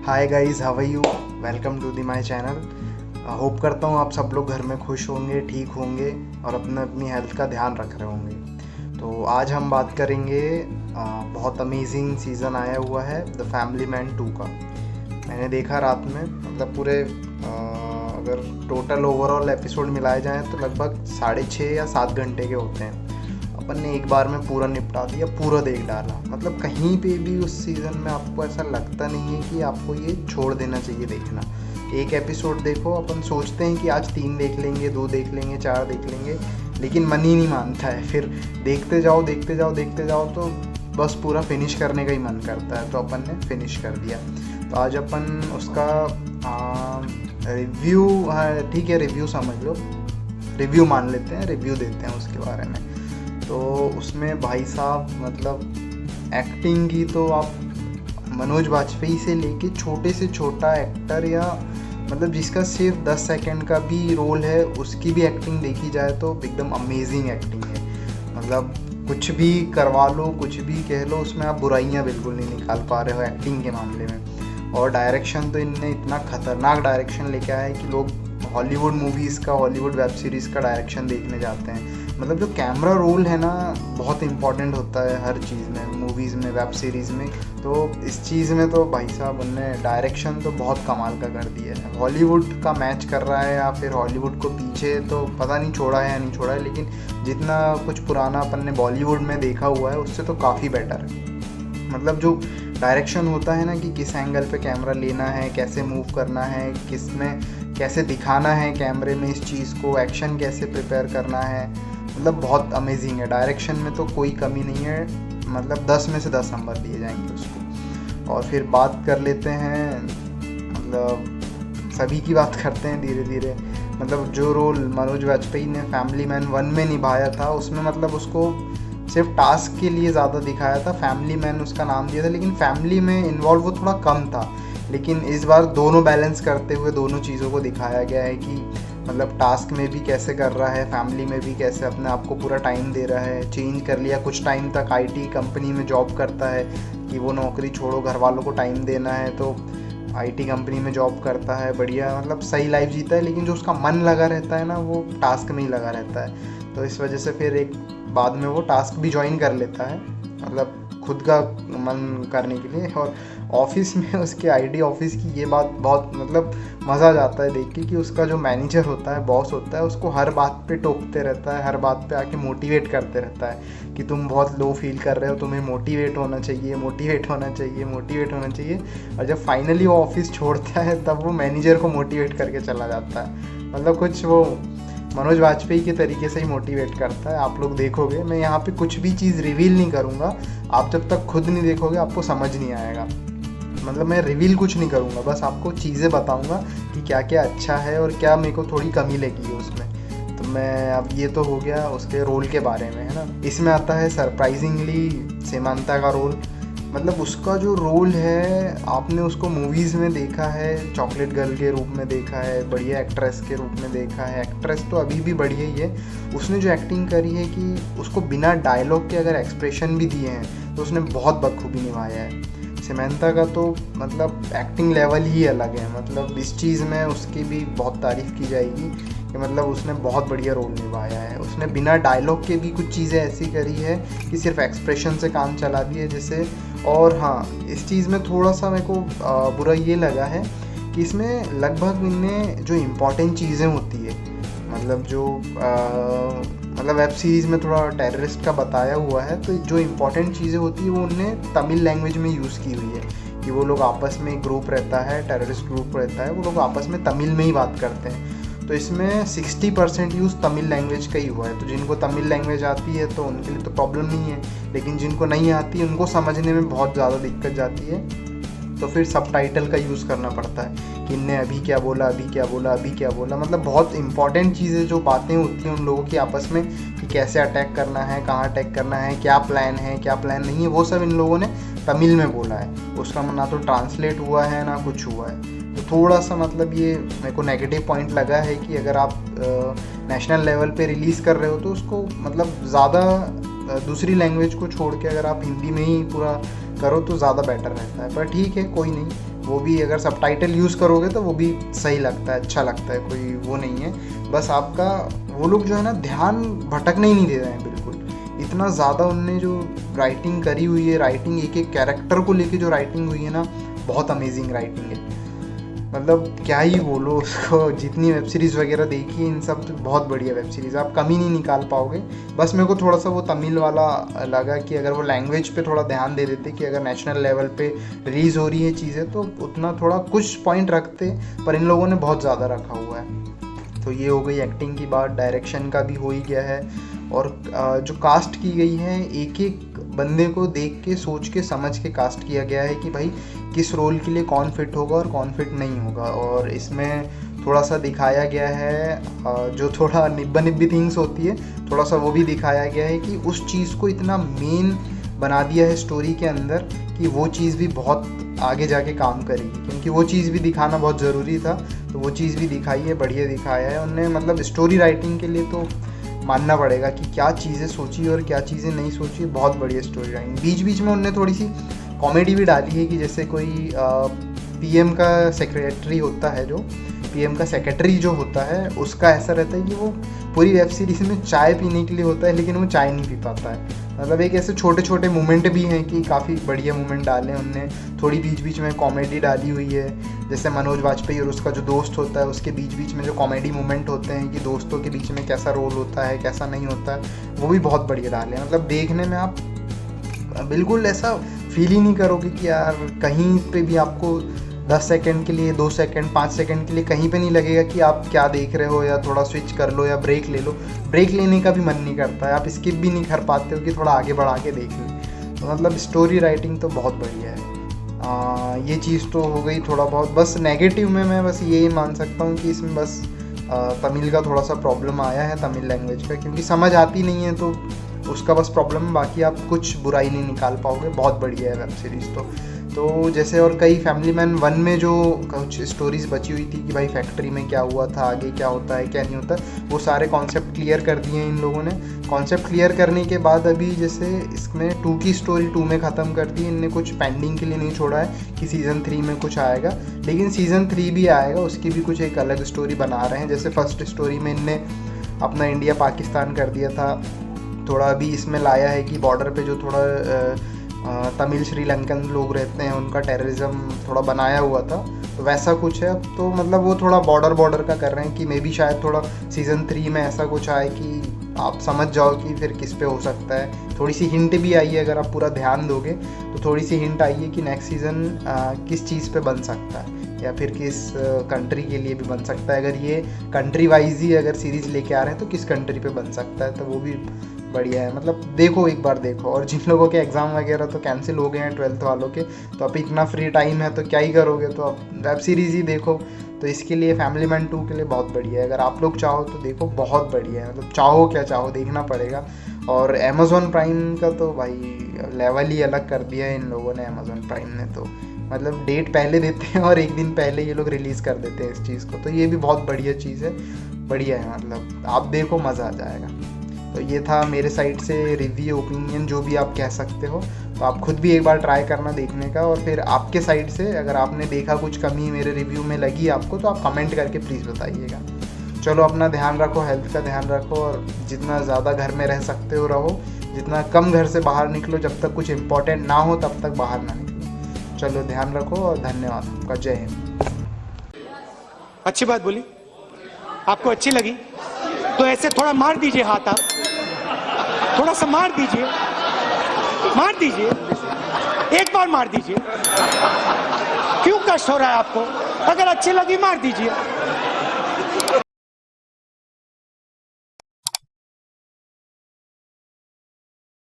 Hi guys, how are you? Welcome to the my channel. Hope करता हूँ आप सब लोग घर में खुश होंगे, ठीक होंगे और अपनी हेल्थ का ध्यान रख रहे होंगे। तो आज हम बात करेंगे बहुत अमेजिंग सीज़न आया हुआ है द फैमिली मैन 2 का। मैंने देखा रात में, मतलब पूरे अगर टोटल ओवरऑल एपिसोड मिलाए जाएँ तो लगभग 6.5 या 7 घंटे के होते हैं। अपन ने एक बार में पूरा निपटा दिया, पूरा देख डाला। मतलब कहीं पे भी उस सीज़न में आपको ऐसा लगता नहीं है कि आपको ये छोड़ देना चाहिए देखना। एक एपिसोड देखो, अपन सोचते हैं कि आज 3 देख लेंगे, 2 देख लेंगे, 4 देख लेंगे, लेकिन मन ही नहीं मानता है। फिर देखते जाओ देखते जाओ देखते जाओ तो बस पूरा फिनिश करने का ही मन करता है। तो अपन ने फिनिश कर दिया। तो आज अपन उसका रिव्यू, ठीक है रिव्यू समझ लो, रिव्यू मान लेते हैं, रिव्यू देते हैं उसके बारे में। तो उसमें भाई साहब मतलब एक्टिंग की तो आप मनोज वाजपेयी से लेके छोटे से छोटा एक्टर या मतलब जिसका सिर्फ 10 सेकंड का भी रोल है उसकी भी एक्टिंग देखी जाए तो एकदम अमेजिंग एक्टिंग है। मतलब कुछ भी करवा लो, कुछ भी कह लो, उसमें आप बुराइयां बिल्कुल नहीं निकाल पा रहे हो एक्टिंग के मामले में। और डायरेक्शन तो इनने इतना खतरनाक डायरेक्शन लेके आया है कि लोग हॉलीवुड मूवीज़ का, हॉलीवुड वेब सीरीज़ का डायरेक्शन देखने जाते हैं। मतलब जो कैमरा रोल है ना, बहुत इंपॉर्टेंट होता है हर चीज़ में, मूवीज़ में, वेब सीरीज़ में। तो इस चीज़ में तो भाई साहब उनने डायरेक्शन तो बहुत कमाल का कर दिया है। हॉलीवुड का मैच कर रहा है या फिर हॉलीवुड को पीछे तो पता नहीं छोड़ा है या नहीं छोड़ा है, लेकिन जितना कुछ पुराना अपन ने बॉलीवुड में देखा हुआ है उससे तो काफ़ी बेटर है। मतलब जो डायरेक्शन होता है ना कि किस एंगल पे कैमरा लेना है, कैसे मूव करना है, किस में कैसे दिखाना है कैमरे में इस चीज़ को, एक्शन कैसे प्रिपेयर करना है, मतलब बहुत अमेजिंग है। डायरेक्शन में तो कोई कमी नहीं है, मतलब 10 में से 10 नंबर दिए जाएंगे उसको। और फिर बात कर लेते हैं, मतलब सभी की बात करते हैं धीरे धीरे। मतलब जो रोल मनोज वाजपेयी ने फैमिली मैन 1 में निभाया था उसमें मतलब उसको सिर्फ टास्क के लिए ज़्यादा दिखाया था, फैमिली मैन उसका नाम दिया था, लेकिन फैमिली में इन्वॉल्व वो थोड़ा कम था। लेकिन इस बार दोनों बैलेंस करते हुए दोनों चीज़ों को दिखाया गया है कि मतलब टास्क में भी कैसे कर रहा है, फैमिली में भी कैसे अपने आप को पूरा टाइम दे रहा है। चेंज कर लिया, कुछ टाइम तक आईटी कंपनी में जॉब करता है कि वो नौकरी छोड़ो, घर वालों को टाइम देना है, तो आईटी कंपनी में जॉब करता है, बढ़िया मतलब सही लाइफ जीता है। लेकिन जो उसका मन लगा रहता है ना, वो टास्क में ही लगा रहता है। तो इस वजह से फिर एक बाद में वो टास्क भी ज्वाइन कर लेता है, मतलब खुद का मन करने के लिए। और ऑफिस में उसके आईटी ऑफिस की ये बात बहुत मतलब मज़ा आ जाता है देख के कि उसका जो मैनेजर होता है, बॉस होता है, उसको हर बात पे टोकते रहता है, हर बात पे आके मोटिवेट करते रहता है कि तुम बहुत लो फील कर रहे हो, तुम्हें मोटिवेट होना चाहिए, मोटिवेट होना चाहिए, मोटिवेट होना चाहिए। और जब फाइनली वो ऑफिस छोड़ता है तब वो मैनेजर को मोटिवेट करके चला जाता है। मतलब कुछ वो मनोज वाजपेयी के तरीके से ही मोटिवेट करता है। आप लोग देखोगे, मैं यहाँ पे कुछ भी चीज़ रिवील नहीं करूँगा, आप जब तक खुद नहीं देखोगे आपको समझ नहीं आएगा। मतलब मैं रिवील कुछ नहीं करूँगा, बस आपको चीज़ें बताऊँगा कि क्या क्या अच्छा है और क्या मेरे को थोड़ी कमी लगी है उसमें। तो मैं अब ये तो हो गया उसके रोल के बारे में, है ना। इसमें आता है सरप्राइजिंगली सेमांता का रोल। मतलब उसका जो रोल है, आपने उसको मूवीज़ में देखा है, चॉकलेट गर्ल के रूप में देखा है, बढ़िया एक्ट्रेस के रूप में देखा है। एक्ट्रेस तो अभी भी बढ़िया ही है। उसने जो एक्टिंग करी है कि उसको बिना डायलॉग के अगर एक्सप्रेशन भी दिए हैं तो उसने बहुत बखूबी निभाया है। समंथा का तो मतलब एक्टिंग लेवल ही अलग है। मतलब इस चीज़ में उसकी भी बहुत तारीफ़ की जाएगी कि मतलब उसने बहुत बढ़िया रोल निभाया है। उसने बिना डायलॉग के भी कुछ चीज़ें ऐसी करी है कि सिर्फ एक्सप्रेशन से काम चला दी है जैसे। और हाँ, इस चीज़ में थोड़ा सा मेरे को बुरा ये लगा है कि इसमें लगभग इनने जो इम्पोर्टेंट चीज़ें होती है, मतलब जो मतलब वेब सीरीज़ में थोड़ा टेररिस्ट का बताया हुआ है, तो जो इम्पोर्टेंट चीज़ें होती है वो उनने तमिल लैंग्वेज में यूज़ की हुई है कि वो लोग आपस में ग्रुप रहता है, टेररिस्ट ग्रुप रहता है, वो लोग आपस में तमिल में ही बात करते हैं। तो इसमें 60% यूज़ तमिल लैंग्वेज का ही हुआ है। तो जिनको तमिल लैंग्वेज आती है तो उनके लिए तो प्रॉब्लम नहीं है, लेकिन जिनको नहीं आती उनको समझने में बहुत ज़्यादा दिक्कत जाती है। तो फिर सबटाइटल का यूज़ करना पड़ता है कि इनने अभी क्या बोला, अभी क्या बोला, अभी क्या बोला। मतलब बहुत इंपॉर्टेंट चीज़ें जो बातें होती हैं उन लोगों की आपस में कि कैसे अटैक करना है, कहाँ अटैक करना है, क्या प्लान है, क्या प्लान नहीं है, वो सब इन लोगों ने तमिल में बोला है। उसका ना तो ट्रांसलेट हुआ है ना कुछ हुआ है। तो थोड़ा सा मतलब ये मेरे को नेगेटिव पॉइंट लगा है कि अगर आप नेशनल लेवल पे रिलीज़ कर रहे हो तो उसको मतलब ज़्यादा दूसरी लैंग्वेज को छोड़ के अगर आप हिंदी में ही पूरा करो तो ज़्यादा बेटर रहता है। पर ठीक है, कोई नहीं, वो भी अगर सबटाइटल यूज़ करोगे तो वो भी सही लगता है, अच्छा लगता है, कोई वो नहीं है। बस आपका वो लोग जो है ना ध्यान भटकने ही नहीं दे रहे हैं बिल्कुल। इतना ज़्यादा उनने जो राइटिंग करी हुई है, राइटिंग एक एक कैरेक्टर को लेके जो राइटिंग हुई है ना, बहुत अमेजिंग राइटिंग है। मतलब क्या ही बोलो उसको, जितनी वेब सीरीज़ वगैरह देखी है इन सब, तो बहुत बढ़िया वेब सीरीज़, आप कमी नहीं निकाल पाओगे। बस मेरे को थोड़ा सा वो तमिल वाला लगा कि अगर वो लैंग्वेज पे थोड़ा ध्यान दे देते कि अगर नेशनल लेवल पे रिलीज़ हो रही है चीज़ें तो उतना थोड़ा कुछ पॉइंट रखते, पर इन लोगों ने बहुत ज़्यादा रखा हुआ है। तो ये हो गई एक्टिंग की बात। डायरेक्शन का भी हो ही गया है, और जो कास्ट की गई है, एक एक बंदे को देख के सोच के समझ के कास्ट किया गया है कि भाई किस रोल के लिए कौन फिट होगा और कौन फिट नहीं होगा। और इसमें थोड़ा सा दिखाया गया है जो थोड़ा निब्बा निब्बी थिंग्स होती है, थोड़ा सा वो भी दिखाया गया है कि उस चीज़ को इतना मेन बना दिया है स्टोरी के अंदर कि वो चीज़ भी बहुत आगे जाके काम करेगी, क्योंकि वो चीज़ भी दिखाना बहुत ज़रूरी था। तो वो चीज़ भी दिखाई है, बढ़िया दिखाया है उनने। मतलब स्टोरी राइटिंग के लिए तो मानना पड़ेगा कि क्या चीज़ें सोची और क्या चीज़ें नहीं सोची, बहुत बढ़िया स्टोरी राइटिंग। बीच बीच में उनने थोड़ी सी कॉमेडी भी डाली है कि जैसे कोई पीएम का सेक्रेटरी होता है, जो पीएम का सेक्रेटरी जो होता है, उसका ऐसा रहता है कि वो पूरी वेब सीरीज में चाय पीने के लिए होता है, लेकिन वो चाय नहीं पी पाता है। मतलब एक ऐसे छोटे छोटे मोमेंट भी हैं कि काफ़ी बढ़िया मोमेंट डाले उनने। थोड़ी बीच बीच में कॉमेडी डाली हुई है, जैसे मनोज वाजपेयी और उसका जो दोस्त होता है, उसके बीच बीच में जो कॉमेडी मोमेंट होते हैं कि दोस्तों के बीच में कैसा रोल होता है, कैसा नहीं होता है, वो भी बहुत बढ़िया डाले हैं। मतलब देखने में आप बिल्कुल ऐसा फील ही नहीं करोगे कि यार कहीं पे भी आपको 10 सेकंड के लिए, 2 सेकंड, 5 सेकंड के लिए कहीं पे नहीं लगेगा कि आप क्या देख रहे हो, या थोड़ा स्विच कर लो या ब्रेक ले लो। ब्रेक लेने का भी मन नहीं करता है, आप स्किप भी नहीं कर पाते हो कि थोड़ा आगे बढ़ा के देख लें। तो मतलब स्टोरी राइटिंग तो बहुत बढ़िया है। ये चीज़ तो हो गई थोड़ा बहुत। बस नेगेटिव में मैं बस यही मान सकता हूँ कि इसमें बस तमिल का थोड़ा सा प्रॉब्लम आया है, तमिल लैंग्वेज का, क्योंकि समझ आती नहीं है तो उसका बस प्रॉब्लम। बाकी आप कुछ बुराई नहीं निकाल पाओगे, बहुत बढ़िया है वेब सीरीज़ तो जैसे और कई फैमिली मैन 1 में जो कुछ स्टोरीज बची हुई थी कि भाई फैक्ट्री में क्या हुआ था, आगे क्या होता है क्या नहीं होता, वो सारे कॉन्सेप्ट क्लियर कर दिए हैं इन लोगों ने। कॉन्सेप्ट क्लियर करने के बाद अभी जैसे इसमें 2 की स्टोरी 2 में ख़त्म कर दी इनने, कुछ पेंडिंग के लिए नहीं छोड़ा है कि सीज़न 3 में कुछ आएगा, लेकिन सीज़न 3 भी आएगा, उसकी भी कुछ एक अलग स्टोरी बना रहे हैं। जैसे फर्स्ट स्टोरी में इनने अपना इंडिया पाकिस्तान कर दिया था, थोड़ा अभी इसमें लाया है कि बॉर्डर पे जो थोड़ा तमिल श्रीलंकन लोग रहते हैं उनका टेररिज्म थोड़ा बनाया हुआ था, तो वैसा कुछ है। तो मतलब वो थोड़ा बॉर्डर का कर रहे हैं कि मे बी शायद थोड़ा सीज़न 3 में ऐसा कुछ आए कि आप समझ जाओ कि फिर किस पे हो सकता है। थोड़ी सी हिंट भी आई है, अगर आप पूरा ध्यान दोगे तो थोड़ी सी हिंट आई है कि नेक्स्ट सीज़न किस चीज़ पे बन सकता है, या फिर किस कंट्री के लिए भी बन सकता है। अगर ये कंट्री वाइज ही अगर सीरीज़ लेके आ रहे हैं तो किस कंट्री पे बन सकता है, तो वो भी बढ़िया है। मतलब देखो, एक बार देखो। और जिन लोगों के एग्ज़ाम वगैरह तो कैंसिल हो गए हैं 12th वालों के, तो अब इतना फ्री टाइम है तो क्या ही करोगे, तो अब वेब सीरीज़ ही देखो। तो इसके लिए फैमिली मैन 2 के लिए बहुत बढ़िया है। अगर आप लोग चाहो तो देखो, बहुत बढ़िया है। मतलब चाहो क्या चाहो, देखना पड़ेगा। और अमेज़ॉन प्राइम का तो भाई लेवल ही अलग कर दिया है इन लोगों ने, अमेज़ॉन प्राइम ने तो मतलब डेट पहले देते हैं और एक दिन पहले ये लोग रिलीज़ कर देते हैं इस चीज़ को, तो ये भी बहुत बढ़िया चीज़ है, बढ़िया है। मतलब आप देखो, मज़ा आ जाएगा। तो ये था मेरे साइड से रिव्यू, ओपिनियन, जो भी आप कह सकते हो। तो आप खुद भी एक बार ट्राई करना देखने का, और फिर आपके साइड से अगर आपने देखा कुछ कमी मेरे रिव्यू में लगी आपको, तो आप कमेंट करके प्लीज़ बताइएगा। चलो, अपना ध्यान रखो, हेल्थ का ध्यान रखो, और जितना ज़्यादा घर में रह सकते हो रहो, जितना कम घर से बाहर निकलो, जब तक कुछ इम्पोर्टेंट ना हो तब तक बाहर ना निकलो। चलो, ध्यान रखो और धन्यवाद आपका। जय हिंद। अच्छी बात बोली, आपको अच्छी लगी तो ऐसे थोड़ा मार दीजिए हाथ, आप थोड़ा सा मार दीजिए, एक बार मार दीजिए। क्यों कष्ट हो रहा है आपको? अगर अच्छी लगी मार दीजिए।